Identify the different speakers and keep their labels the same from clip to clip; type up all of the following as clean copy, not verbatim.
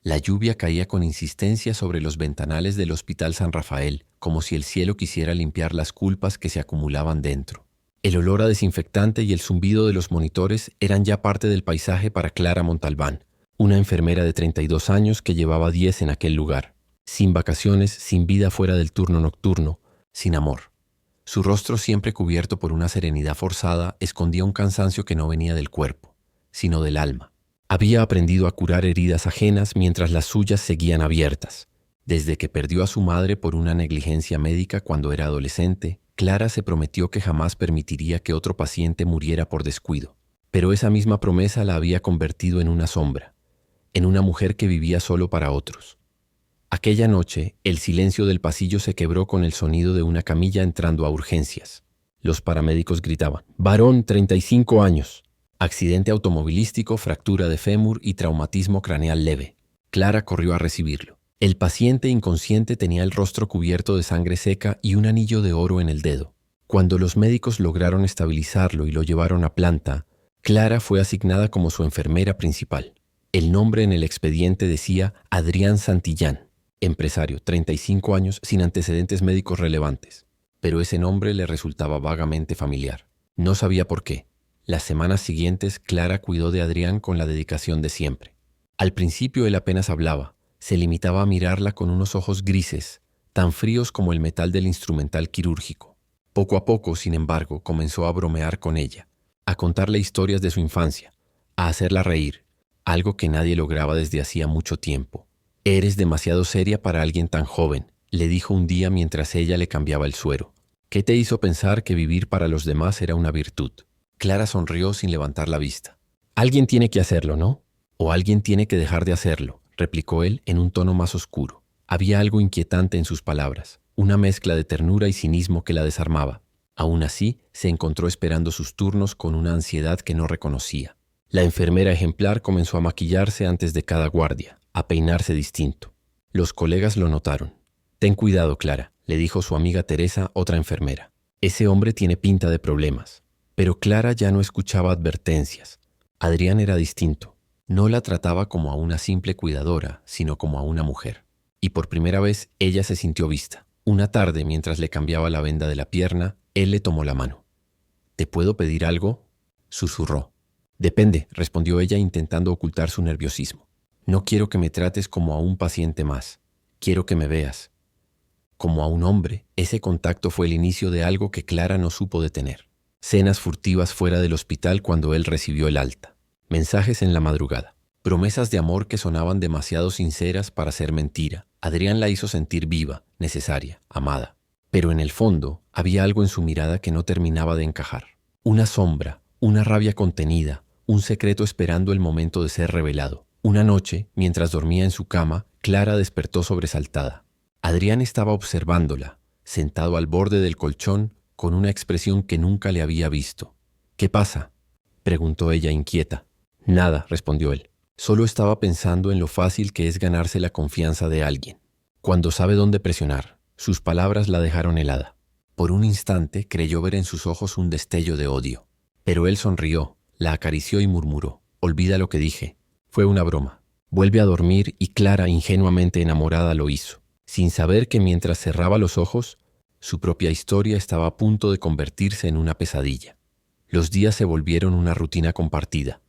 Speaker 1: La lluvia caía con insistencia sobre los ventanales del Hospital San Rafael, como si el cielo quisiera limpiar las culpas que se acumulaban dentro. El olor a desinfectante y el zumbido de los monitores eran ya parte del paisaje para Clara Montalbán, una enfermera de 32 años que llevaba 10 en aquel lugar, sin vacaciones, sin vida fuera del turno nocturno, sin amor. Su rostro, siempre cubierto por una serenidad forzada, escondía un cansancio que no venía del cuerpo, sino del alma. Había aprendido a curar heridas ajenas mientras las suyas seguían abiertas. Desde que perdió a su madre por una negligencia médica cuando era adolescente, Clara se prometió que jamás permitiría que otro paciente muriera por descuido. Pero esa misma promesa la había convertido en una sombra, en una mujer que vivía solo para otros. Aquella noche, el silencio del pasillo se quebró con el sonido de una camilla entrando a urgencias. Los paramédicos gritaban: «Varón, 35 años. Accidente automovilístico, fractura de fémur y traumatismo craneal leve». Clara corrió a recibirlo. El paciente inconsciente tenía el rostro cubierto de sangre seca y un anillo de oro en el dedo. Cuando los médicos lograron estabilizarlo y lo llevaron a planta, Clara fue asignada como su enfermera principal. El nombre en el expediente decía Adrián Santillán, empresario, 35 años, sin antecedentes médicos relevantes. Pero ese nombre le resultaba vagamente familiar. No sabía por qué. Las semanas siguientes, Clara cuidó de Adrián con la dedicación de siempre. Al principio él apenas hablaba. Se limitaba a mirarla con unos ojos grises, tan fríos como el metal del instrumental quirúrgico. Poco a poco, sin embargo, comenzó a bromear con ella, a contarle historias de su infancia, a hacerla reír, algo que nadie lograba desde hacía mucho tiempo. «Eres demasiado seria para alguien tan joven», le dijo un día mientras ella le cambiaba el suero. «¿Qué te hizo pensar que vivir para los demás era una virtud?». Clara sonrió sin levantar la vista. «Alguien tiene que hacerlo, ¿no? O alguien tiene que dejar de hacerlo», replicó él en un tono más oscuro. Había algo inquietante en sus palabras, una mezcla de ternura y cinismo que la desarmaba. Aún así, se encontró esperando sus turnos con una ansiedad que no reconocía. La enfermera ejemplar comenzó a maquillarse antes de cada guardia, a peinarse distinto. Los colegas lo notaron. «Ten cuidado, Clara», le dijo su amiga Teresa, otra enfermera. «Ese hombre tiene pinta de problemas». Pero Clara ya no escuchaba advertencias. Adrián era distinto. No la trataba como a una simple cuidadora, sino como a una mujer. Y por primera vez ella se sintió vista. Una tarde, mientras le cambiaba la venda de la pierna, él le tomó la mano. «¿Te puedo pedir algo?», susurró. «Depende», respondió ella intentando ocultar su nerviosismo. «No quiero que me trates como a un paciente más. Quiero que me veas como a un hombre». Ese contacto fue el inicio de algo que Clara no supo detener. Cenas furtivas fuera del hospital cuando él recibió el alta. Mensajes en la madrugada. Promesas de amor que sonaban demasiado sinceras para ser mentira. Adrián la hizo sentir viva, necesaria, amada. Pero en el fondo había algo en su mirada que no terminaba de encajar. Una sombra, una rabia contenida, un secreto esperando el momento de ser revelado. Una noche, mientras dormía en su cama, Clara despertó sobresaltada. Adrián estaba observándola, sentado al borde del colchón, con una expresión que nunca le había visto. «¿Qué pasa?», preguntó ella inquieta. «Nada», respondió él. «Solo estaba pensando en lo fácil que es ganarse la confianza de alguien, cuando sabe dónde presionar». Sus palabras la dejaron helada. Por un instante creyó ver en sus ojos un destello de odio. Pero él sonrió, la acarició y murmuró: «Olvida lo que dije. Fue una broma». Vuelve a dormir y Clara, ingenuamente enamorada, lo hizo, sin saber que mientras cerraba los ojos, su propia historia estaba a punto de convertirse en una pesadilla. Los días se volvieron una rutina compartida.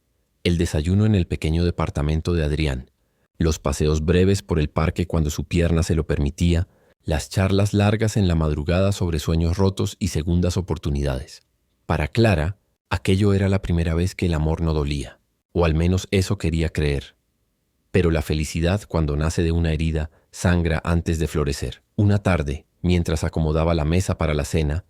Speaker 1: El desayuno en el pequeño departamento de Adrián, los paseos breves por el parque cuando su pierna se lo permitía, las charlas largas en la madrugada sobre sueños rotos y segundas oportunidades. Para Clara, aquello era la primera vez que el amor no dolía, o al menos eso quería creer. Pero la felicidad, cuando nace de una herida, sangra antes de florecer. Una tarde, mientras acomodaba la mesa para la cena,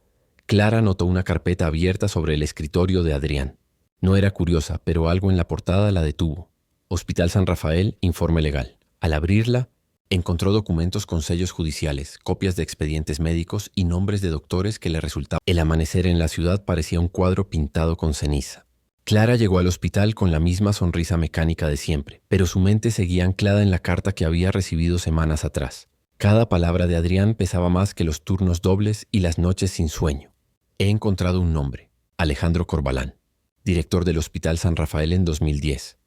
Speaker 1: Clara notó una carpeta abierta sobre el escritorio de Adrián. No era curiosa, pero algo en la portada la detuvo. Hospital San Rafael, informe legal. Al abrirla, encontró documentos con sellos judiciales, copias de expedientes médicos y nombres de doctores que le resultaban. El amanecer en la ciudad parecía un cuadro pintado con ceniza. Clara llegó al hospital con la misma sonrisa mecánica de siempre, pero su mente seguía anclada en la carta que había recibido semanas atrás. Cada palabra de Adrián pesaba más que los turnos dobles y las noches sin sueño. He encontrado un nombre: Alejandro Corbalán, director del Hospital San Rafael en 2010.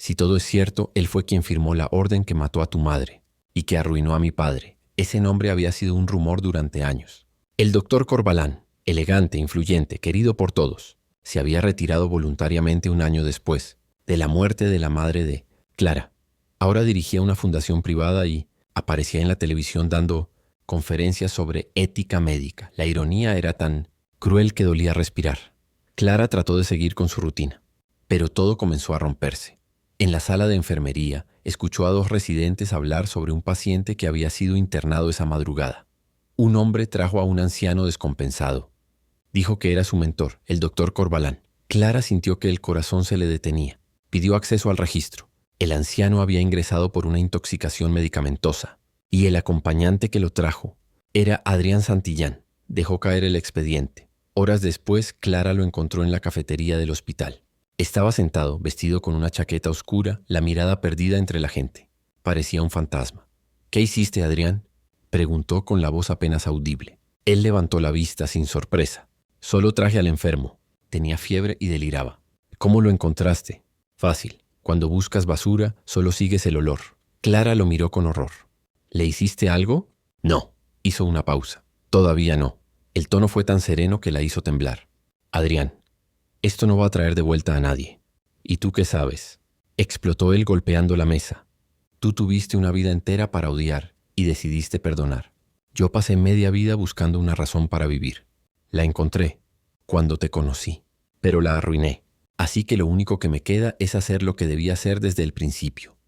Speaker 1: Si todo es cierto, él fue quien firmó la orden que mató a tu madre y que arruinó a mi padre. Ese nombre había sido un rumor durante años. El doctor Corvalán, elegante, influyente, querido por todos, se había retirado voluntariamente un año después de la muerte de la madre de Clara. Ahora dirigía una fundación privada y aparecía en la televisión dando conferencias sobre ética médica. La ironía era tan cruel que dolía respirar. Clara trató de seguir con su rutina, pero todo comenzó a romperse. En la sala de enfermería, escuchó a dos residentes hablar sobre un paciente que había sido internado esa madrugada. Un hombre trajo a un anciano descompensado. Dijo que era su mentor, el doctor Corvalán. Clara sintió que el corazón se le detenía. Pidió acceso al registro. El anciano había ingresado por una intoxicación medicamentosa, y el acompañante que lo trajo era Adrián Santillán. Dejó caer el expediente. Horas después, Clara lo encontró en la cafetería del hospital. Estaba sentado, vestido con una chaqueta oscura, la mirada perdida entre la gente. Parecía un fantasma. «¿Qué hiciste, Adrián?», preguntó con la voz apenas audible. Él levantó la vista sin sorpresa. «Solo traje al enfermo. Tenía fiebre y deliraba». «¿Cómo lo encontraste?». «Fácil. Cuando buscas basura, solo sigues el olor». Clara lo miró con horror. «¿Le hiciste algo?». «No». Hizo una pausa. «Todavía no». El tono fue tan sereno que la hizo temblar. «Adrián, esto no va a traer de vuelta a nadie». «¿Y tú qué sabes?». Explotó él golpeando la mesa. «Tú tuviste una vida entera para odiar y decidiste perdonar. Yo pasé media vida buscando una razón para vivir. La encontré cuando te conocí, pero la arruiné. Así que lo único que me queda es hacer lo que debía hacer desde el principio».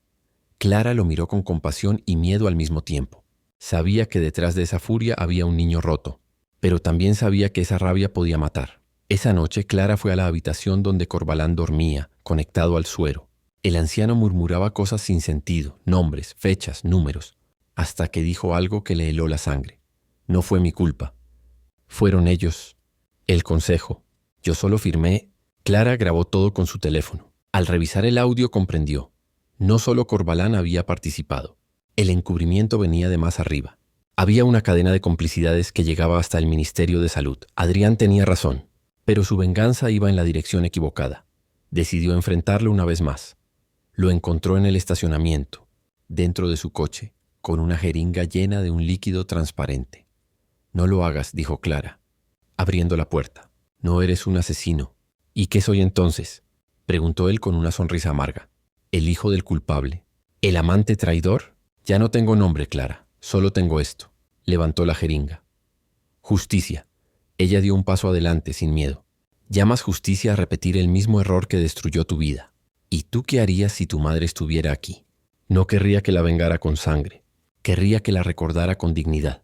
Speaker 1: Clara lo miró con compasión y miedo al mismo tiempo. Sabía que detrás de esa furia había un niño roto, pero también sabía que esa rabia podía matar. Esa noche, Clara fue a la habitación donde Corvalán dormía, conectado al suero. El anciano murmuraba cosas sin sentido, nombres, fechas, números, hasta que dijo algo que le heló la sangre. «No fue mi culpa. Fueron ellos. El consejo. Yo solo firmé». Clara grabó todo con su teléfono. Al revisar el audio comprendió. No solo Corvalán había participado. El encubrimiento venía de más arriba. Había una cadena de complicidades que llegaba hasta el Ministerio de Salud. Adrián tenía razón, pero su venganza iba en la dirección equivocada. Decidió enfrentarlo una vez más. Lo encontró en el estacionamiento, dentro de su coche, con una jeringa llena de un líquido transparente. «No lo hagas», dijo Clara, abriendo la puerta. «No eres un asesino». «¿Y qué soy entonces?», preguntó él con una sonrisa amarga. «¿El hijo del culpable? ¿El amante traidor?». «Ya no tengo nombre, Clara. Solo tengo esto». Levantó la jeringa. «Justicia». Ella dio un paso adelante sin miedo. «Llamas justicia a repetir el mismo error que destruyó tu vida. ¿Y tú qué harías si tu madre estuviera aquí?». «No querría que la vengara con sangre. Querría que la recordara con dignidad».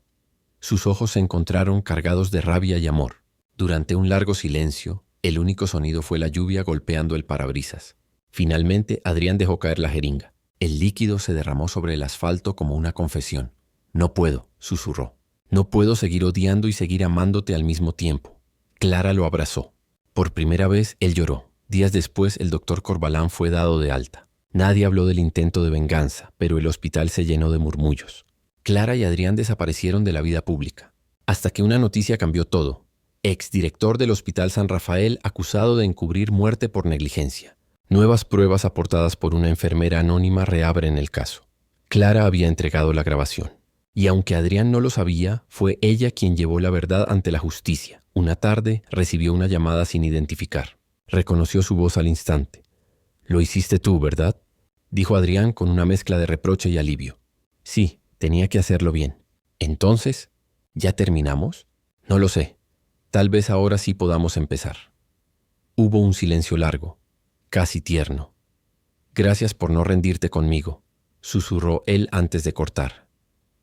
Speaker 1: Sus ojos se encontraron cargados de rabia y amor. Durante un largo silencio, el único sonido fue la lluvia golpeando el parabrisas. Finalmente, Adrián dejó caer la jeringa. El líquido se derramó sobre el asfalto como una confesión. «No puedo», susurró. «No puedo seguir odiando y seguir amándote al mismo tiempo». Clara lo abrazó. Por primera vez, él lloró. Días después, el doctor Corvalán fue dado de alta. Nadie habló del intento de venganza, pero el hospital se llenó de murmullos. Clara y Adrián desaparecieron de la vida pública. Hasta que una noticia cambió todo. Exdirector del Hospital San Rafael acusado de encubrir muerte por negligencia. Nuevas pruebas aportadas por una enfermera anónima reabren el caso. Clara había entregado la grabación. Y aunque Adrián no lo sabía, fue ella quien llevó la verdad ante la justicia. Una tarde recibió una llamada sin identificar. Reconoció su voz al instante. «Lo hiciste tú, ¿verdad?», dijo Adrián con una mezcla de reproche y alivio. «Sí, tenía que hacerlo bien». «Entonces, ¿ya terminamos?». «No lo sé. Tal vez ahora sí podamos empezar». Hubo un silencio largo, casi tierno. «Gracias por no rendirte conmigo», susurró él antes de cortar.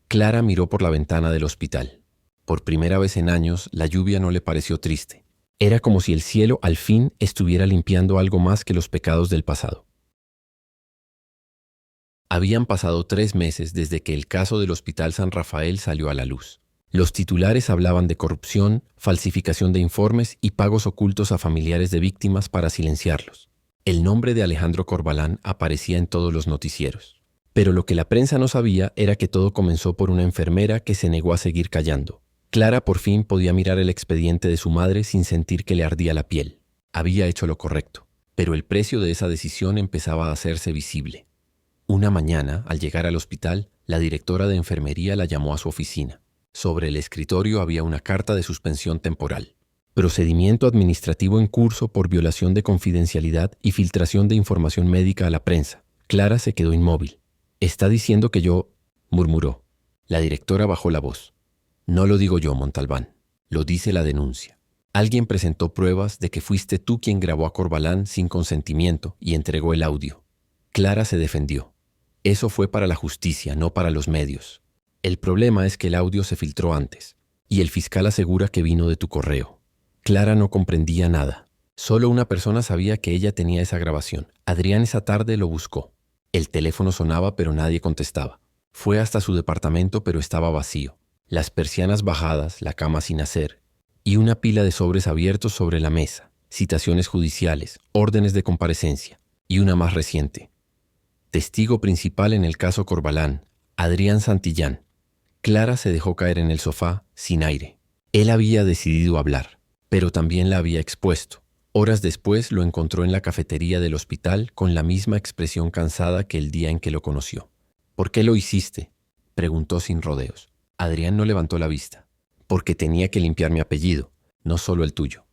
Speaker 1: Clara miró por la ventana del hospital. Por primera vez en años, la lluvia no le pareció triste. Era como si el cielo al fin estuviera limpiando algo más que los pecados del pasado. Habían pasado 3 meses desde que el caso del Hospital San Rafael salió a la luz. Los titulares hablaban de corrupción, falsificación de informes y pagos ocultos a familiares de víctimas para silenciarlos. El nombre de Alejandro Corvalán aparecía en todos los noticieros. Pero lo que la prensa no sabía era que todo comenzó por una enfermera que se negó a seguir callando. Clara por fin podía mirar el expediente de su madre sin sentir que le ardía la piel. Había hecho lo correcto. Pero el precio de esa decisión empezaba a hacerse visible. Una mañana, al llegar al hospital, la directora de enfermería la llamó a su oficina. Sobre el escritorio había una carta de suspensión temporal. Procedimiento administrativo en curso por violación de confidencialidad y filtración de información médica a la prensa. Clara se quedó inmóvil. «Está diciendo que yo…», murmuró. La directora bajó la voz. «No lo digo yo, Montalbán. Lo dice la denuncia. Alguien presentó pruebas de que fuiste tú quien grabó a Corbalán sin consentimiento y entregó el audio». Clara se defendió. «Eso fue para la justicia, no para los medios. El problema es que el audio se filtró antes, y el fiscal asegura que vino de tu correo». Clara no comprendía nada. Solo una persona sabía que ella tenía esa grabación. Adrián esa tarde lo buscó. El teléfono sonaba, pero nadie contestaba. Fue hasta su departamento, pero estaba vacío. Las persianas bajadas, la cama sin hacer, y una pila de sobres abiertos sobre la mesa, citaciones judiciales, órdenes de comparecencia, y una más reciente. Testigo principal en el caso Corbalán, Adrián Santillán. Clara se dejó caer en el sofá, sin aire. Él había decidido hablar, pero también la había expuesto. Horas después lo encontró en la cafetería del hospital con la misma expresión cansada que el día en que lo conoció. «¿Por qué lo hiciste?», preguntó sin rodeos. Adrián no levantó la vista. «Porque tenía que limpiar mi apellido, no solo el tuyo.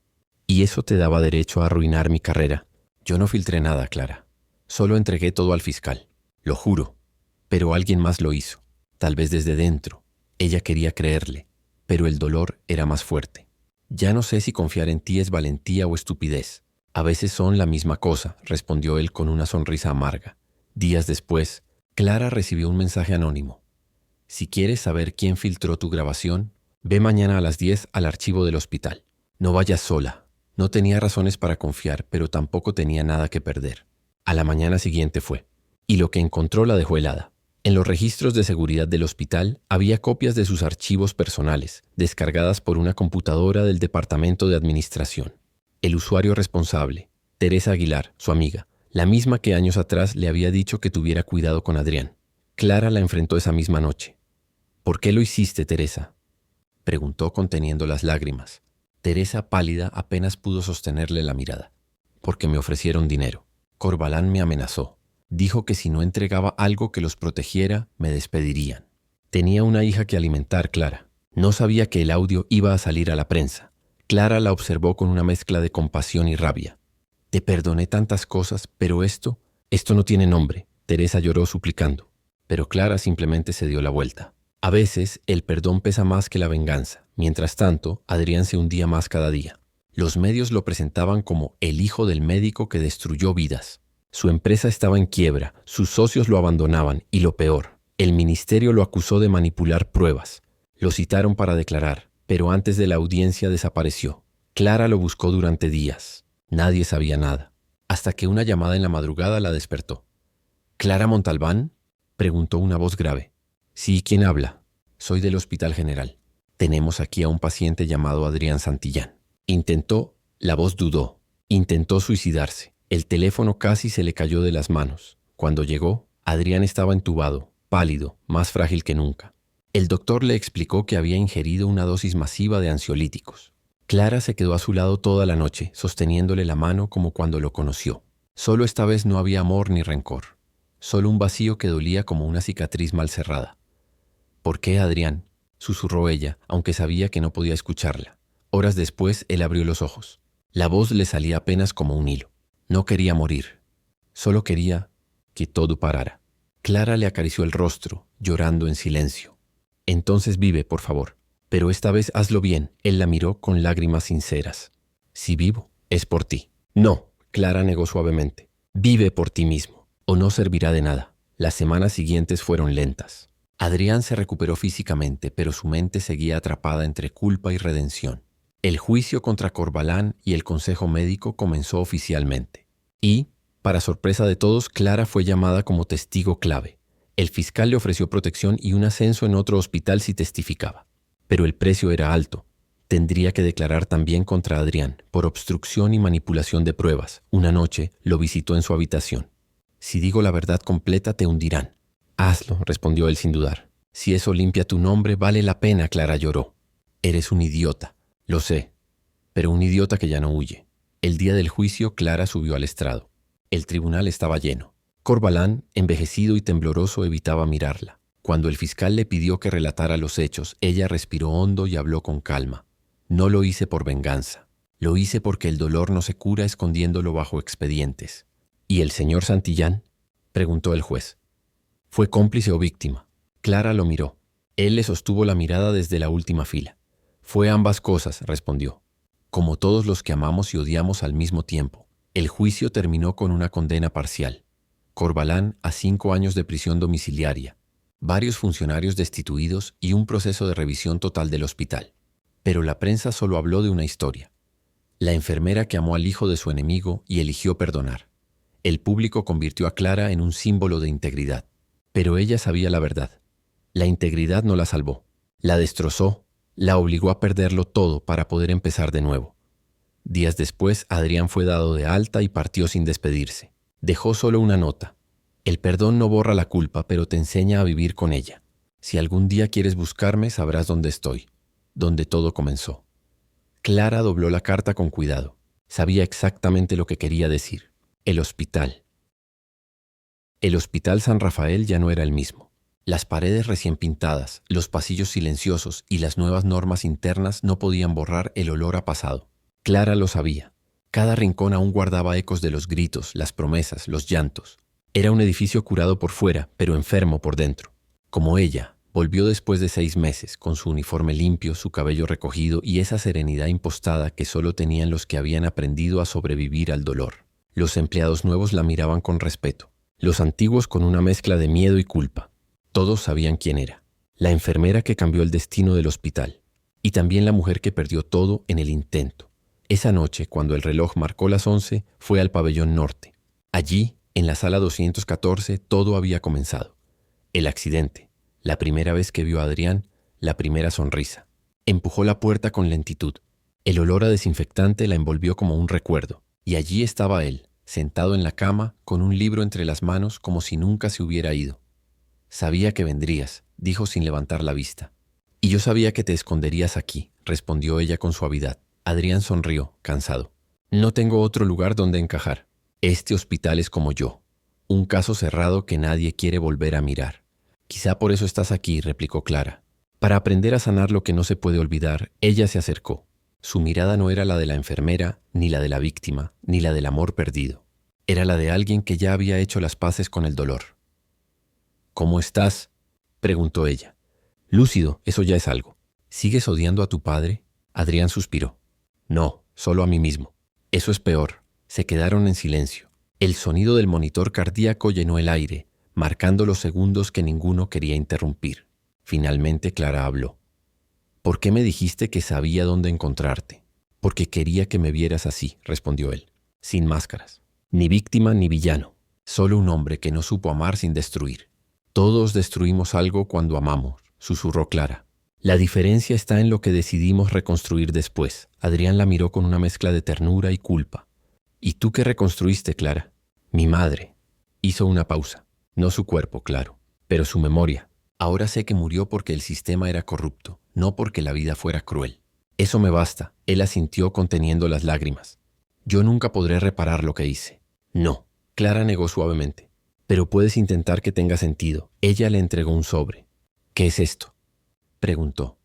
Speaker 1: Y eso te daba derecho a arruinar mi carrera. Yo no filtré nada, Clara. Solo entregué todo al fiscal. Lo juro. Pero alguien más lo hizo. Tal vez desde dentro. Ella quería creerle, pero el dolor era más fuerte. Ya no sé si confiar en ti es valentía o estupidez. A veces son la misma cosa», respondió él con una sonrisa amarga. Días después, Clara recibió un mensaje anónimo. «Si quieres saber quién filtró tu grabación, ve mañana a las 10 al archivo del hospital. No vayas sola». No tenía razones para confiar, pero tampoco tenía nada que perder. A la mañana siguiente fue, y lo que encontró la dejó helada. En los registros de seguridad del hospital había copias de sus archivos personales, descargadas por una computadora del Departamento de Administración. El usuario responsable, Teresa Aguilar, su amiga, la misma que años atrás le había dicho que tuviera cuidado con Adrián. Clara la enfrentó esa misma noche. «¿Por qué lo hiciste, Teresa?», preguntó conteniendo las lágrimas. Teresa, pálida, apenas pudo sostenerle la mirada. «Porque me ofrecieron dinero. Corbalán me amenazó. Dijo que si no entregaba algo que los protegiera, me despedirían. Tenía una hija que alimentar, Clara. No sabía que el audio iba a salir a la prensa». Clara la observó con una mezcla de compasión y rabia. «Te perdoné tantas cosas, pero esto no tiene nombre», Teresa lloró suplicando. Pero Clara simplemente se dio la vuelta. A veces, el perdón pesa más que la venganza. Mientras tanto, Adrián se hundía más cada día. Los medios lo presentaban como el hijo del médico que destruyó vidas. Su empresa estaba en quiebra, sus socios lo abandonaban y lo peor, el ministerio lo acusó de manipular pruebas. Lo citaron para declarar, pero antes de la audiencia desapareció. Clara lo buscó durante días. Nadie sabía nada, hasta que una llamada en la madrugada la despertó. «¿Clara Montalbán?», preguntó una voz grave. «Sí, ¿quién habla?». «Soy del Hospital General. Tenemos aquí a un paciente llamado Adrián Santillán. La voz dudó. Intentó suicidarse. El teléfono casi se le cayó de las manos. Cuando llegó, Adrián estaba entubado, pálido, más frágil que nunca. El doctor le explicó que había ingerido una dosis masiva de ansiolíticos. Clara se quedó a su lado toda la noche, sosteniéndole la mano como cuando lo conoció. Solo esta vez no había amor ni rencor. Solo un vacío que dolía como una cicatriz mal cerrada. «¿Por qué, Adrián?», susurró ella, aunque sabía que no podía escucharla. Horas después, él abrió los ojos. La voz le salía apenas como un hilo. No quería morir. Solo quería que todo parara. Clara le acarició el rostro, llorando en silencio. «Entonces vive, por favor. Pero esta vez hazlo bien». Él la miró con lágrimas sinceras. «Si vivo, es por ti». «No», Clara negó suavemente. «Vive por ti mismo, o no servirá de nada». Las semanas siguientes fueron lentas. Adrián se recuperó físicamente, pero su mente seguía atrapada entre culpa y redención. El juicio contra Corbalán y el consejo médico comenzó oficialmente. Y, para sorpresa de todos, Clara fue llamada como testigo clave. El fiscal le ofreció protección y un ascenso en otro hospital si testificaba. Pero el precio era alto. Tendría que declarar también contra Adrián, por obstrucción y manipulación de pruebas. Una noche lo visitó en su habitación. «Si digo la verdad completa, te hundirán». «Hazlo», respondió él sin dudar. «Si eso limpia tu nombre, vale la pena», Clara lloró. «Eres un idiota, lo sé, pero un idiota que ya no huye. El día del juicio, Clara subió al estrado. El tribunal estaba lleno. Corvalán, envejecido y tembloroso, evitaba mirarla. Cuando el fiscal le pidió que relatara los hechos, ella respiró hondo y habló con calma. No lo hice por venganza. Lo hice porque el dolor no se cura escondiéndolo bajo expedientes. ¿Y el señor Santillán?, preguntó el juez. ¿Fue cómplice o víctima? Clara lo miró. Él le sostuvo la mirada desde la última fila. Fue ambas cosas, respondió. Como todos los que amamos y odiamos al mismo tiempo. El juicio terminó con una condena parcial. Corvalán a 5 años de prisión domiciliaria, varios funcionarios destituidos y un proceso de revisión total del hospital. Pero la prensa solo habló de una historia. La enfermera que amó al hijo de su enemigo y eligió perdonar. El público convirtió a Clara en un símbolo de integridad. Pero ella sabía la verdad. La integridad no la salvó. La destrozó, la obligó a perderlo todo para poder empezar de nuevo. Días después, Adrián fue dado de alta y partió sin despedirse. Dejó solo una nota. El perdón no borra la culpa, pero te enseña a vivir con ella. Si algún día quieres buscarme, sabrás dónde estoy, donde todo comenzó. Clara dobló la carta con cuidado. Sabía exactamente lo que quería decir. El hospital. El Hospital San Rafael ya no era el mismo. Las paredes recién pintadas, los pasillos silenciosos y las nuevas normas internas no podían borrar el olor a pasado. Clara lo sabía. Cada rincón aún guardaba ecos de los gritos, las promesas, los llantos. Era un edificio curado por fuera, pero enfermo por dentro. Como ella, volvió después de 6 meses, con su uniforme limpio, su cabello recogido y esa serenidad impostada que solo tenían los que habían aprendido a sobrevivir al dolor. Los empleados nuevos la miraban con respeto. Los antiguos con una mezcla de miedo y culpa. Todos sabían quién era. La enfermera que cambió el destino del hospital. Y también la mujer que perdió todo en el intento. Esa noche, cuando el reloj marcó las 11, fue al pabellón norte. Allí, en la sala 214, todo había comenzado. El accidente, la primera vez que vio a Adrián, la primera sonrisa. Empujó la puerta con lentitud. El olor a desinfectante la envolvió como un recuerdo. Y allí estaba él, sentado en la cama, con un libro entre las manos como si nunca se hubiera ido. Sabía que vendrías, dijo sin levantar la vista. Y yo sabía que te esconderías aquí, respondió ella con suavidad. Adrián sonrió, cansado. No tengo otro lugar donde encajar. Este hospital es como yo. Un caso cerrado que nadie quiere volver a mirar. Quizá por eso estás aquí, replicó Clara. Para aprender a sanar lo que no se puede olvidar, ella se acercó. Su mirada no era la de la enfermera, ni la de la víctima, ni la del amor perdido. Era la de alguien que ya había hecho las paces con el dolor. ¿Cómo estás?, preguntó ella. Lúcido, eso ya es algo. ¿Sigues odiando a tu padre? Adrián suspiró. No, solo a mí mismo. Eso es peor. Se quedaron en silencio. El sonido del monitor cardíaco llenó el aire, marcando los segundos que ninguno quería interrumpir. Finalmente Clara habló. ¿Por qué me dijiste que sabía dónde encontrarte? Porque quería que me vieras así, respondió él, sin máscaras. Ni víctima ni villano, solo un hombre que no supo amar sin destruir. Todos destruimos algo cuando amamos, susurró Clara. La diferencia está en lo que decidimos reconstruir después. Adrián la miró con una mezcla de ternura y culpa. ¿Y tú qué reconstruiste, Clara? Mi madre. Hizo una pausa. No su cuerpo, claro, pero su memoria. Ahora sé que murió porque el sistema era corrupto, no porque la vida fuera cruel. Eso me basta, él asintió conteniendo las lágrimas. Yo nunca podré reparar lo que hice. No, Clara negó suavemente. Pero puedes intentar que tenga sentido. Ella le entregó un sobre. ¿Qué es esto?, preguntó.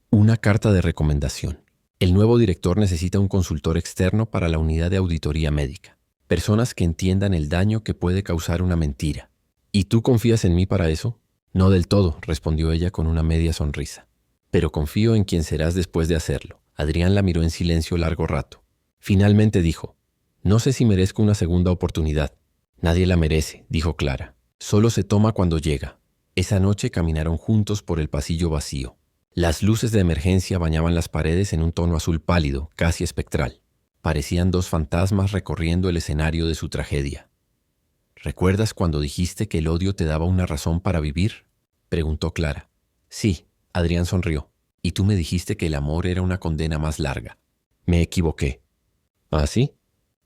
Speaker 1: Una carta de recomendación. El nuevo director necesita un consultor externo para la unidad de auditoría médica. Personas que entiendan el daño que puede causar una mentira. ¿Y tú confías en mí para eso? No del todo, respondió ella con una media sonrisa. Pero confío en quien serás después de hacerlo. Adrián la miró en silencio largo rato. Finalmente dijo, no sé si merezco una segunda oportunidad. Nadie la merece, dijo Clara. Solo se toma cuando llega. Esa noche caminaron juntos por el pasillo vacío. Las luces de emergencia bañaban las paredes en un tono azul pálido, casi espectral. Parecían 2 fantasmas recorriendo el escenario de su tragedia. ¿Recuerdas cuando dijiste que el odio te daba una razón para vivir?, preguntó Clara. Sí, Adrián sonrió. Y tú me dijiste que el amor era una condena más larga. Me equivoqué. ¿Ah, sí?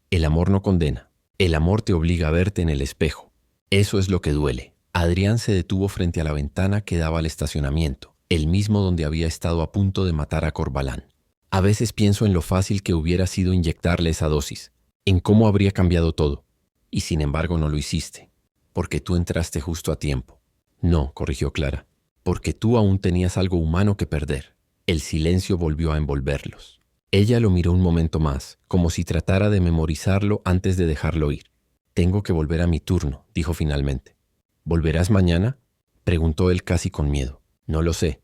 Speaker 1: El amor no condena. El amor te obliga a verte en el espejo. Eso es lo que duele. Adrián se detuvo frente a la ventana que daba al estacionamiento, el mismo donde había estado a punto de matar a Corvalán. A veces pienso en lo fácil que hubiera sido inyectarle esa dosis, en cómo habría cambiado todo. Y sin embargo no lo hiciste, porque tú entraste justo a tiempo. No, corrigió Clara, porque tú aún tenías algo humano que perder. El silencio volvió a envolverlos. Ella lo miró un momento más, como si tratara de memorizarlo antes de dejarlo ir. Tengo que volver a mi turno, dijo finalmente. ¿Volverás mañana?, preguntó él casi con miedo. No lo sé,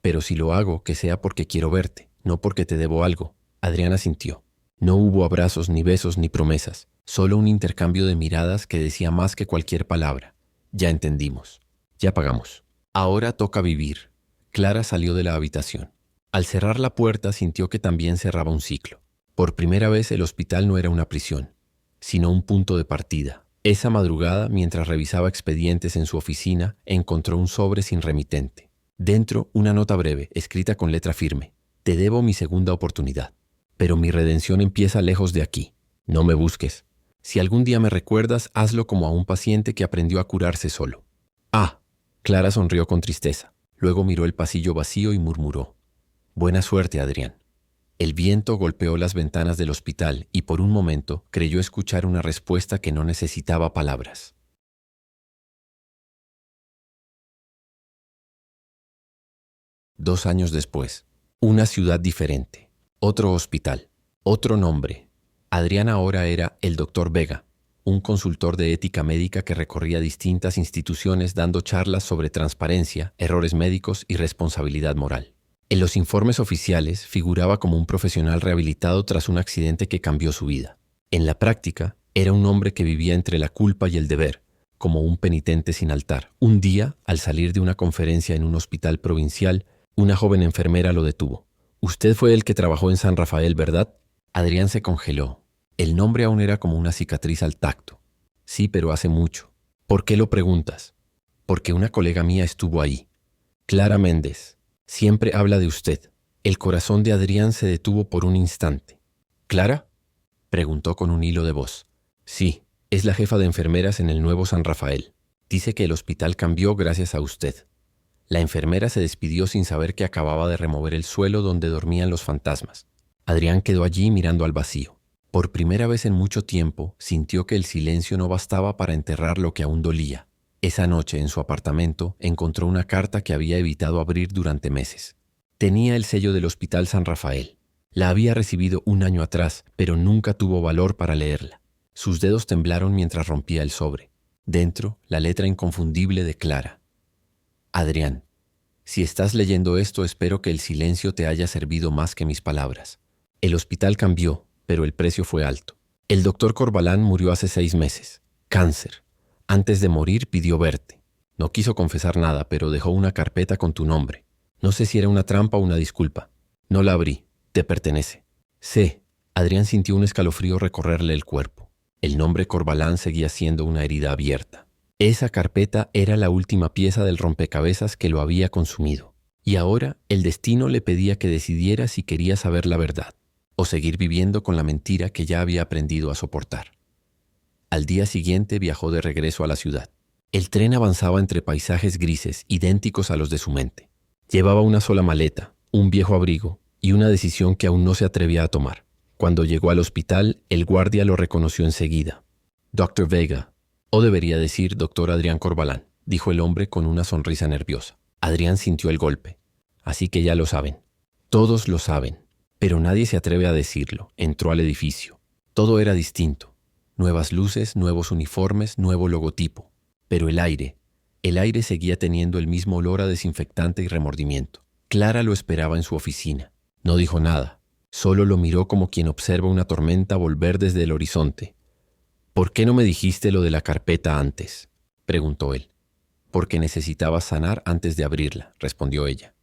Speaker 1: pero si lo hago, que sea porque quiero verte, no porque te debo algo. Adrián asintió. No hubo abrazos, ni besos, ni promesas, solo un intercambio de miradas que decía más que cualquier palabra. Ya entendimos. Ya pagamos. Ahora toca vivir. Clara salió de la habitación. Al cerrar la puerta sintió que también cerraba un ciclo. Por primera vez el hospital no era una prisión, sino un punto de partida. Esa madrugada, mientras revisaba expedientes en su oficina, encontró un sobre sin remitente. Dentro, una nota breve, escrita con letra firme. Te debo mi segunda oportunidad, pero mi redención empieza lejos de aquí. No me busques. Si algún día me recuerdas, hazlo como a un paciente que aprendió a curarse solo. Ah, Clara sonrió con tristeza. Luego miró el pasillo vacío y murmuró. Buena suerte, Adrián. El viento golpeó las ventanas del hospital y por un momento creyó escuchar una respuesta que no necesitaba palabras. 2 años después, una ciudad diferente, otro hospital, otro nombre. Adrián ahora era el Dr. Vega, un consultor de ética médica que recorría distintas instituciones dando charlas sobre transparencia, errores médicos y responsabilidad moral. En los informes oficiales figuraba como un profesional rehabilitado tras un accidente que cambió su vida. En la práctica, era un hombre que vivía entre la culpa y el deber, como un penitente sin altar. Un día, al salir de una conferencia en un hospital provincial, una joven enfermera lo detuvo. «Usted fue el que trabajó en San Rafael, ¿verdad?». Adrián se congeló. El nombre aún era como una cicatriz al tacto. «Sí, pero hace mucho». «¿Por qué lo preguntas?». «Porque una colega mía estuvo ahí. Clara Méndez. Siempre habla de usted». El corazón de Adrián se detuvo por un instante. «¿Clara?», preguntó con un hilo de voz. «Sí, es la jefa de enfermeras en el nuevo San Rafael. Dice que el hospital cambió gracias a usted». La enfermera se despidió sin saber que acababa de remover el suelo donde dormían los fantasmas. Adrián quedó allí mirando al vacío. Por primera vez en mucho tiempo sintió que el silencio no bastaba para enterrar lo que aún dolía. Esa noche, en su apartamento, encontró una carta que había evitado abrir durante meses. Tenía el sello del Hospital San Rafael. La había recibido un año atrás, pero nunca tuvo valor para leerla. Sus dedos temblaron mientras rompía el sobre. Dentro, la letra inconfundible de Clara. Adrián, si estás leyendo esto, espero que el silencio te haya servido más que mis palabras. El hospital cambió, pero el precio fue alto. El doctor Corbalán murió hace 6 meses. Cáncer. Antes de morir pidió verte. No quiso confesar nada, pero dejó una carpeta con tu nombre. No sé si era una trampa o una disculpa. No la abrí. Te pertenece. Sé. Adrián sintió un escalofrío recorrerle el cuerpo. El nombre Corbalán seguía siendo una herida abierta. Esa carpeta era la última pieza del rompecabezas que lo había consumido. Y ahora el destino le pedía que decidiera si quería saber la verdad o seguir viviendo con la mentira que ya había aprendido a soportar. Al día siguiente viajó de regreso a la ciudad. El tren avanzaba entre paisajes grises idénticos a los de su mente. Llevaba una sola maleta, un viejo abrigo y una decisión que aún no se atrevía a tomar. Cuando llegó al hospital, el guardia lo reconoció enseguida. «Dr. Vega», o debería decir Dr. Adrián Corbalán, dijo el hombre con una sonrisa nerviosa. Adrián sintió el golpe. Así que ya lo saben. Todos lo saben, pero nadie se atreve a decirlo. Entró al edificio. Todo era distinto. Nuevas luces, nuevos uniformes, nuevo logotipo. Pero el aire seguía teniendo el mismo olor a desinfectante y remordimiento. Clara lo esperaba en su oficina. No dijo nada. Solo lo miró como quien observa una tormenta volver desde el horizonte. «¿Por qué no me dijiste lo de la carpeta antes?», preguntó él. «Porque necesitaba sanar antes de abrirla», respondió ella.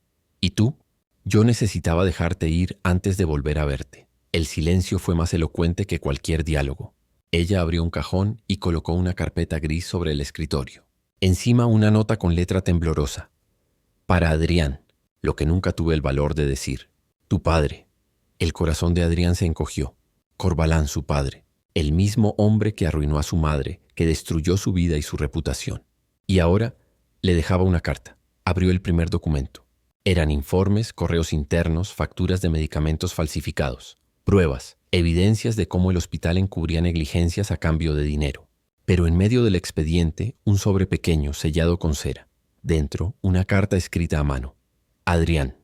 Speaker 1: «¿Y tú?». «Yo necesitaba dejarte ir antes de volver a verte». El silencio fue más elocuente que cualquier diálogo. Ella abrió un cajón y colocó una carpeta gris sobre el escritorio. Encima una nota con letra temblorosa. «Para Adrián», lo que nunca tuve el valor de decir. «Tu padre». El corazón de Adrián se encogió. Corbalán, su padre. El mismo hombre que arruinó a su madre, que destruyó su vida y su reputación. Y ahora le dejaba una carta. Abrió el primer documento. Eran informes, correos internos, facturas de medicamentos falsificados, pruebas, evidencias de cómo el hospital encubría negligencias a cambio de dinero. Pero en medio del expediente, un sobre pequeño sellado con cera. Dentro, una carta escrita a mano. Adrián,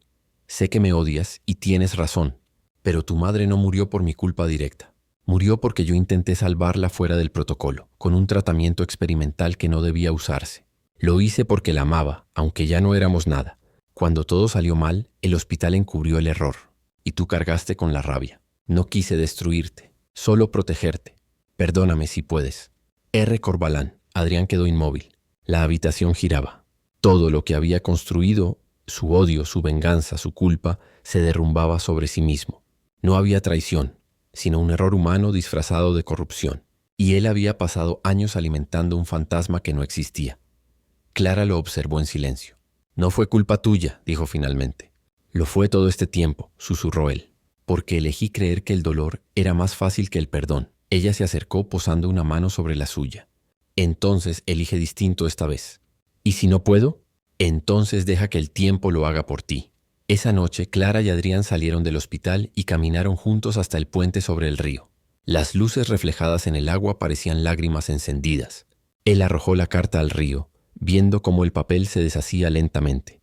Speaker 1: sé que me odias y tienes razón, pero tu madre no murió por mi culpa directa. Murió porque yo intenté salvarla fuera del protocolo, con un tratamiento experimental que no debía usarse. Lo hice porque la amaba, aunque ya no éramos nada. Cuando todo salió mal, el hospital encubrió el error, y tú cargaste con la rabia. No quise destruirte, solo protegerte. Perdóname si puedes. R. Corbalán. Adrián quedó inmóvil. La habitación giraba. Todo lo que había construido, su odio, su venganza, su culpa, se derrumbaba sobre sí mismo. No había traición, sino un error humano disfrazado de corrupción. Y él había pasado años alimentando un fantasma que no existía. Clara lo observó en silencio. No fue culpa tuya, dijo finalmente. Lo fue todo este tiempo, susurró él, porque elegí creer que el dolor era más fácil que el perdón. Ella se acercó posando una mano sobre la suya. Entonces elige distinto esta vez. ¿Y si no puedo? Entonces deja que el tiempo lo haga por ti. Esa noche, Clara y Adrián salieron del hospital y caminaron juntos hasta el puente sobre el río. Las luces reflejadas en el agua parecían lágrimas encendidas. Él arrojó la carta al río, viendo cómo el papel se deshacía lentamente.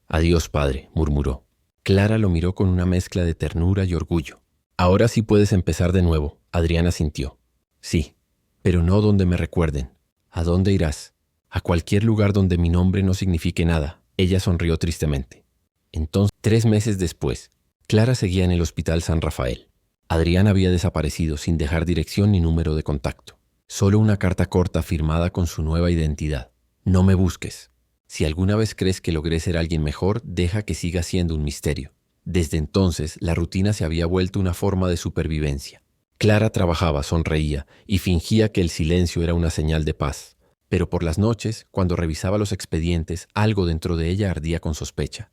Speaker 1: «Adiós, padre», murmuró. Clara lo miró con una mezcla de ternura y orgullo. «Ahora sí puedes empezar de nuevo», Adrián asintió. «Sí, pero no donde me recuerden. ¿A dónde irás?» «A cualquier lugar donde mi nombre no signifique nada», ella sonrió tristemente. Entonces, 3 meses después, Clara seguía en el Hospital San Rafael. Adrián había desaparecido sin dejar dirección ni número de contacto. Solo una carta corta firmada con su nueva identidad. «No me busques. Si alguna vez crees que logré ser alguien mejor, deja que siga siendo un misterio». Desde entonces, la rutina se había vuelto una forma de supervivencia. Clara trabajaba, sonreía y fingía que el silencio era una señal de paz. Pero por las noches, cuando revisaba los expedientes, algo dentro de ella ardía con sospecha.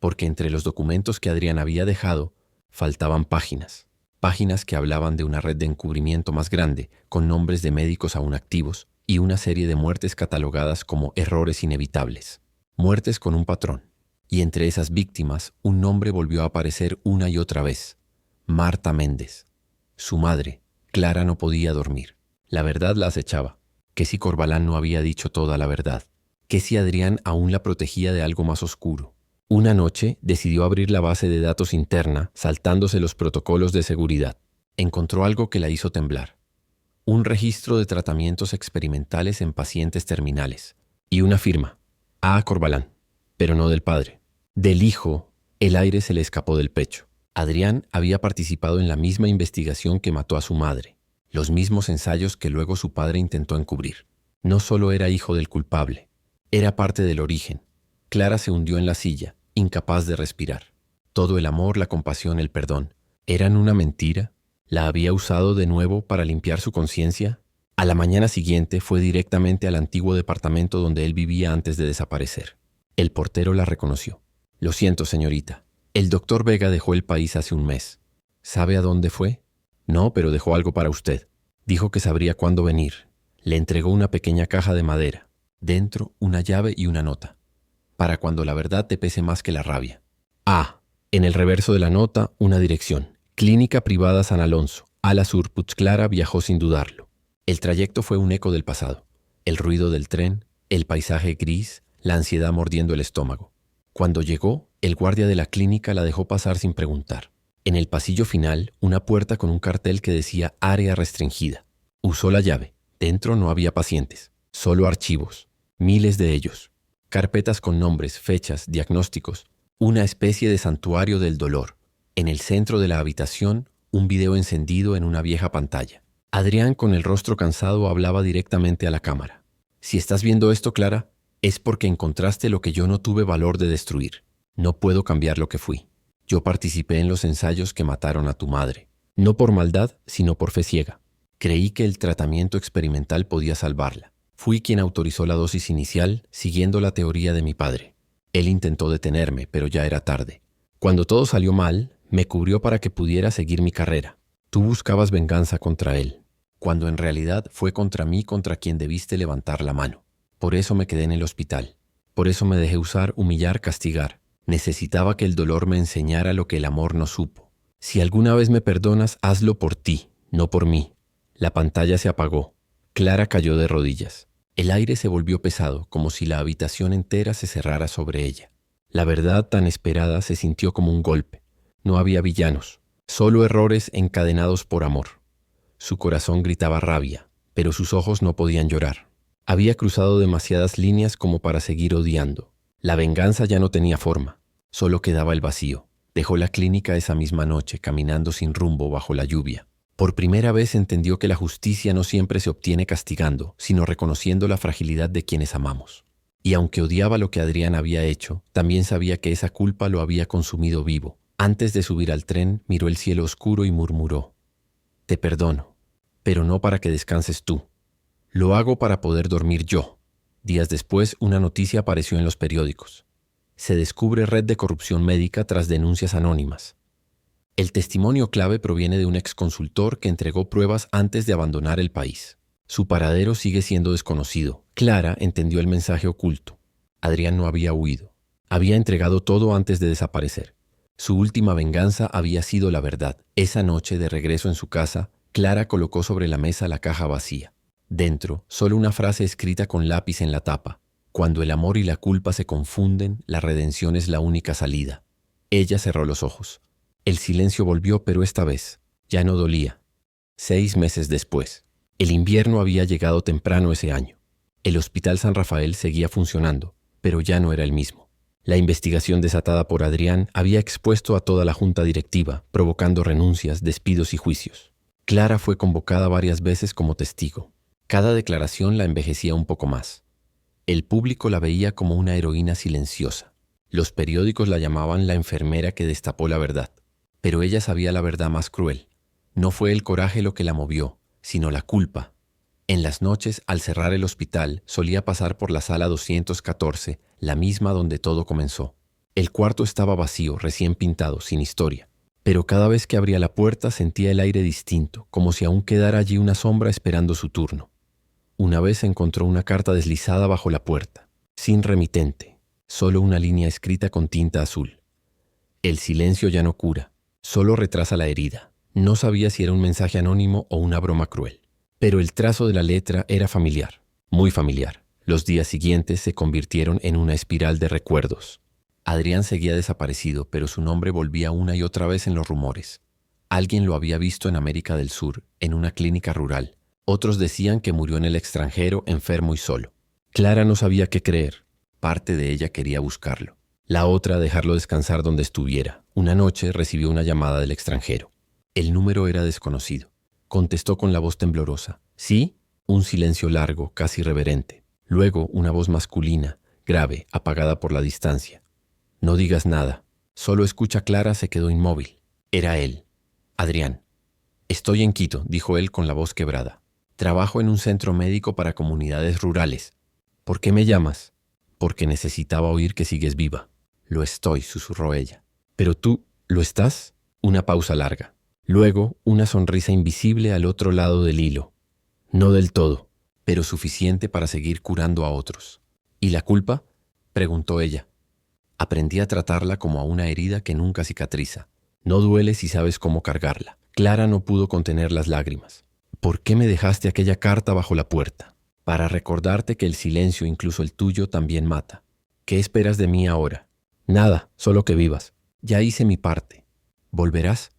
Speaker 1: Porque entre los documentos que Adrián había dejado, faltaban páginas. Páginas que hablaban de una red de encubrimiento más grande, con nombres de médicos aún activos, y una serie de muertes catalogadas como errores inevitables. Muertes con un patrón. Y entre esas víctimas, un nombre volvió a aparecer una y otra vez. Marta Méndez. Su madre. Clara no podía dormir. La verdad la acechaba. ¿Qué si Corbalán no había dicho toda la verdad? ¿Qué si Adrián aún la protegía de algo más oscuro? Una noche decidió abrir la base de datos interna, saltándose los protocolos de seguridad. Encontró algo que la hizo temblar. Un registro de tratamientos experimentales en pacientes terminales. Y una firma. A. Corbalán. Pero no del padre. Del hijo, el aire se le escapó del pecho. Adrián había participado en la misma investigación que mató a su madre. Los mismos ensayos que luego su padre intentó encubrir. No solo era hijo del culpable, era parte del origen. Clara se hundió en la silla, incapaz de respirar. Todo el amor, la compasión, el perdón, ¿eran una mentira? ¿La había usado de nuevo para limpiar su conciencia? A la mañana siguiente fue directamente al antiguo departamento donde él vivía antes de desaparecer. El portero la reconoció. «Lo siento, señorita. El doctor Vega dejó el país hace un mes. ¿Sabe a dónde fue?» «No, pero dejó algo para usted. Dijo que sabría cuándo venir». Le entregó una pequeña caja de madera. Dentro, una llave y una nota. «Para cuando la verdad te pese más que la rabia». Ah, en el reverso de la nota, una dirección. Clínica Privada San Alonso. Ala Sur. Puigclara viajó sin dudarlo. El trayecto fue un eco del pasado. El ruido del tren, el paisaje gris, la ansiedad mordiendo el estómago. Cuando llegó, el guardia de la clínica la dejó pasar sin preguntar. En el pasillo final, una puerta con un cartel que decía área restringida. Usó la llave. Dentro no había pacientes, solo archivos, miles de ellos. Carpetas con nombres, fechas, diagnósticos. Una especie de santuario del dolor. En el centro de la habitación, un video encendido en una vieja pantalla. Adrián, con el rostro cansado, hablaba directamente a la cámara. «Si estás viendo esto, Clara, es porque encontraste lo que yo no tuve valor de destruir. No puedo cambiar lo que fui. Yo participé en los ensayos que mataron a tu madre. No por maldad, sino por fe ciega. Creí que el tratamiento experimental podía salvarla. Fui quien autorizó la dosis inicial, siguiendo la teoría de mi padre. Él intentó detenerme, pero ya era tarde. Cuando todo salió mal, me cubrió para que pudiera seguir mi carrera. Tú buscabas venganza contra él, cuando en realidad fue contra mí contra quien debiste levantar la mano. Por eso me quedé en el hospital. Por eso me dejé usar, humillar, castigar. Necesitaba que el dolor me enseñara lo que el amor no supo. Si alguna vez me perdonas, hazlo por ti, no por mí. La pantalla se apagó. Clara cayó de rodillas. El aire se volvió pesado, como si la habitación entera se cerrara sobre ella. La verdad tan esperada se sintió como un golpe. No había villanos, solo errores encadenados por amor. Su corazón gritaba rabia, pero sus ojos no podían llorar. Había cruzado demasiadas líneas como para seguir odiando. La venganza ya no tenía forma, solo quedaba el vacío. Dejó la clínica esa misma noche, caminando sin rumbo bajo la lluvia. Por primera vez entendió que la justicia no siempre se obtiene castigando, sino reconociendo la fragilidad de quienes amamos. Y aunque odiaba lo que Adrián había hecho, también sabía que esa culpa lo había consumido vivo. Antes de subir al tren, miró el cielo oscuro y murmuró: «Te perdono, pero no para que descanses tú. Lo hago para poder dormir yo». Días después, una noticia apareció en los periódicos. Se descubre red de corrupción médica tras denuncias anónimas. El testimonio clave proviene de un exconsultor que entregó pruebas antes de abandonar el país. Su paradero sigue siendo desconocido. Clara entendió el mensaje oculto. Adrián no había huido. Había entregado todo antes de desaparecer. Su última venganza había sido la verdad. Esa noche, de regreso en su casa, Clara colocó sobre la mesa la caja vacía. Dentro, solo una frase escrita con lápiz en la tapa: «Cuando el amor y la culpa se confunden, la redención es la única salida». Ella cerró los ojos. El silencio volvió, pero esta vez ya no dolía. 6 meses después, el invierno había llegado temprano ese año. El Hospital San Rafael seguía funcionando, pero ya no era el mismo. La investigación desatada por Adrián había expuesto a toda la junta directiva, provocando renuncias, despidos y juicios. Clara fue convocada varias veces como testigo. Cada declaración la envejecía un poco más. El público la veía como una heroína silenciosa. Los periódicos la llamaban la enfermera que destapó la verdad. Pero ella sabía la verdad más cruel. No fue el coraje lo que la movió, sino la culpa. En las noches, al cerrar el hospital, solía pasar por la sala 214, la misma donde todo comenzó. El cuarto estaba vacío, recién pintado, sin historia. Pero cada vez que abría la puerta sentía el aire distinto, como si aún quedara allí una sombra esperando su turno. Una vez encontró una carta deslizada bajo la puerta, sin remitente, solo una línea escrita con tinta azul. El silencio ya no cura, solo retrasa la herida. No sabía si era un mensaje anónimo o una broma cruel. Pero el trazo de la letra era familiar, muy familiar. Los días siguientes se convirtieron en una espiral de recuerdos. Adrián seguía desaparecido, pero su nombre volvía una y otra vez en los rumores. Alguien lo había visto en América del Sur, en una clínica rural. Otros decían que murió en el extranjero, enfermo y solo. Clara no sabía qué creer. Parte de ella quería buscarlo. La otra, dejarlo descansar donde estuviera. Una noche recibió una llamada del extranjero. El número era desconocido. Contestó con la voz temblorosa. «¿Sí?» Un silencio largo, casi reverente. Luego una voz masculina, grave, apagada por la distancia. «No digas nada. Solo escucha». Clara se quedó inmóvil. Era él. Adrián. «Estoy en Quito», dijo él con la voz quebrada. «Trabajo en un centro médico para comunidades rurales». «¿Por qué me llamas?» «Porque necesitaba oír que sigues viva». «Lo estoy», susurró ella. «¿Pero tú lo estás?» Una pausa larga. Luego, una sonrisa invisible al otro lado del hilo. «No del todo, pero suficiente para seguir curando a otros». «¿Y la culpa?», preguntó ella. «Aprendí a tratarla como a una herida que nunca cicatriza. No duele si sabes cómo cargarla». Clara no pudo contener las lágrimas. «¿Por qué me dejaste aquella carta bajo la puerta?» «Para recordarte que el silencio, incluso el tuyo, también mata». «¿Qué esperas de mí ahora?» «Nada, solo que vivas. Ya hice mi parte». «¿Volverás?»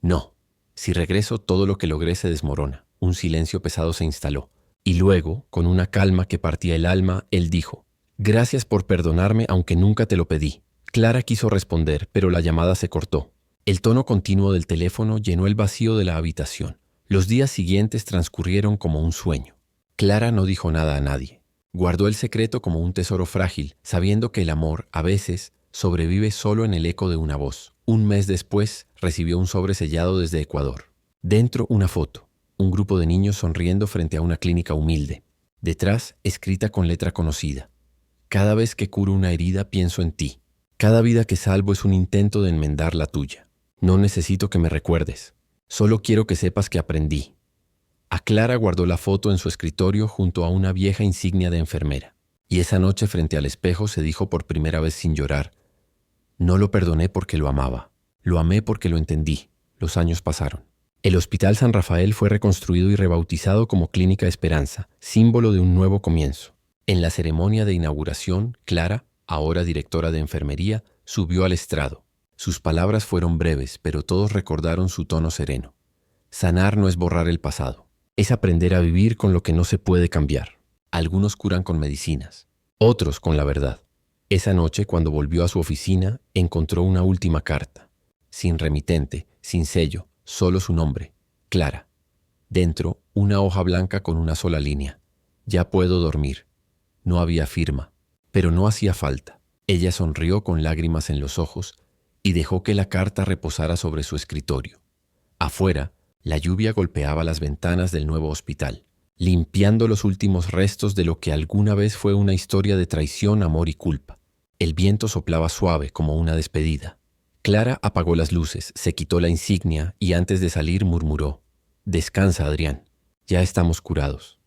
Speaker 1: «No. Si regreso, todo lo que logré se desmorona». Un silencio pesado se instaló. Y luego, con una calma que partía el alma, él dijo: «Gracias por perdonarme, aunque nunca te lo pedí». Clara quiso responder, pero la llamada se cortó. El tono continuo del teléfono llenó el vacío de la habitación. Los días siguientes transcurrieron como un sueño. Clara no dijo nada a nadie. Guardó el secreto como un tesoro frágil, sabiendo que el amor, a veces, sobrevive solo en el eco de una voz. Un mes después, recibió un sobre sellado desde Ecuador. Dentro, una foto. Un grupo de niños sonriendo frente a una clínica humilde. Detrás, escrita con letra conocida: «Cada vez que curo una herida, pienso en ti. Cada vida que salvo es un intento de enmendar la tuya. No necesito que me recuerdes. Solo quiero que sepas que aprendí». A Clara guardó la foto en su escritorio junto a una vieja insignia de enfermera. Y esa noche, frente al espejo, se dijo por primera vez sin llorar: No lo perdoné porque lo amaba. Lo amé porque lo entendí. Los años pasaron. El Hospital San Rafael fue reconstruido y rebautizado como Clínica Esperanza, símbolo de un nuevo comienzo. En la ceremonia de inauguración, Clara, ahora directora de enfermería, subió al estrado. Sus palabras fueron breves, pero todos recordaron su tono sereno. Sanar no es borrar el pasado, es aprender a vivir con lo que no se puede cambiar. Algunos curan con medicinas, otros con la verdad. Esa noche, cuando volvió a su oficina, encontró una última carta. Sin remitente, sin sello, solo su nombre, Clara. Dentro, una hoja blanca con una sola línea. Ya puedo dormir. No había firma, pero no hacía falta. Ella sonrió con lágrimas en los ojos y dejó que la carta reposara sobre su escritorio. Afuera, la lluvia golpeaba las ventanas del nuevo hospital, limpiando los últimos restos de lo que alguna vez fue una historia de traición, amor y culpa. El viento soplaba suave como una despedida. Clara apagó las luces, se quitó la insignia y antes de salir murmuró: «Descansa, Adrián. Ya estamos curados».